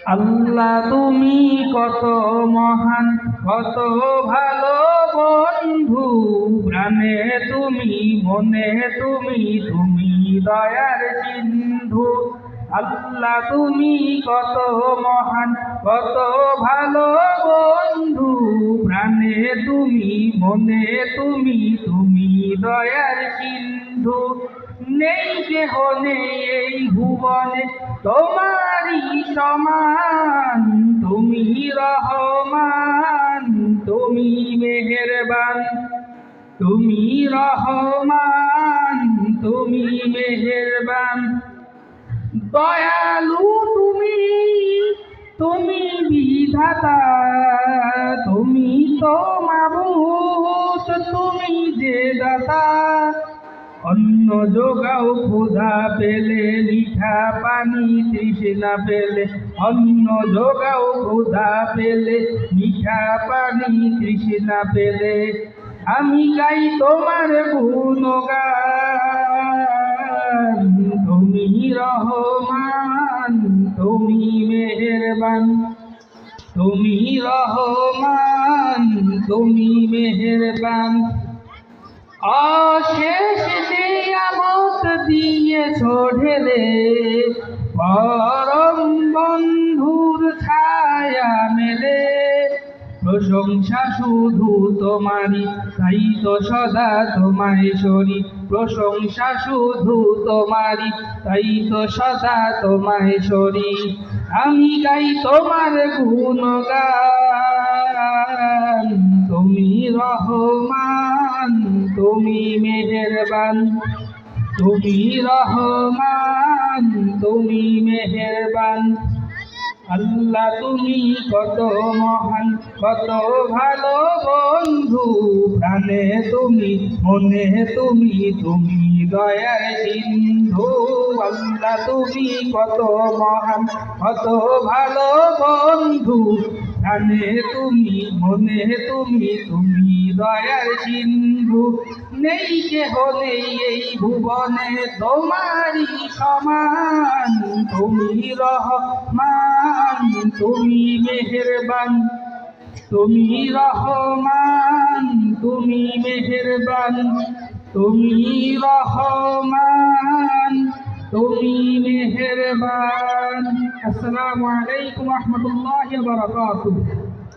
আল্লাহ তুমি কত মহান, কত ভালো বন্ধু। প্রাণে তুমি, মনে তুমি, তুমি দয়ার সিন্ধু। আল্লাহ তুমি কত মহান, কত ভালো বন্ধু। প্রাণে তুমি, মনে তুমি, তুমি দয়ার সিন্ধু। নেই কেহ নেই এই ভুবনে তোমারই সমান। তুমি রহমান, তুমি মেহেরবান। তুমি রহমান, তুমি মেহেরবান। দয়ালু তুমি, তুমি বিধাতা। তুমি তো মাবুদ, তুমি যে দাতা। অন্ন যোগাও ক্ষুধা পেলে, মিঠা পানি তৃষ্ণা পেলে। অন্ন যোগাও ক্ষুধা পেলে, মিঠা পানি তৃষ্ণা পেলে। আমি গাই তোমার গুণগান। তুমি রহমান, তুমি মেহেরবান। তুমি রহমান, তুমি মেহেরবান। অশেষ নিয়ামত দিয়েছ ঢেলে, পরম বন্ধুর ছায়া মেলে। প্রশংসা শুধু তোমারই, তাই তো সদা তোমায় সরি। প্রশংসা শুধু তোমারই, তাই তো সদা তোমায় সরি। আমি গাই তোমার গুণগান। তুমি রহমান, তুমি মেহেরবান। তুমি রহমান, তুমি মেহেরবান। আল্লাহ তুমি কত মহান, কত ভালো বন্ধু। প্রাণে তুমি, মনে তুমি, তুমি দয়ার সিন্ধু। আল্লাহ তুমি কত মহান, কত ভালো বন্ধু। প্রাণে তুমি, মনে তুমি, তুমি দয়ার সিন্ধু। নেই কেহ নেই এই ভুবনে তোমারই সমান। তুমি রহমান, তুমি মেহেরবান। তুমি রহমান, তুমি মেহেরবান। তুমি রহমান, তুমি মেহেরবান। আসসালামু আলাইকুম ওয়া রাহমাতুল্লাহি ওয়া বারাকাতুহু।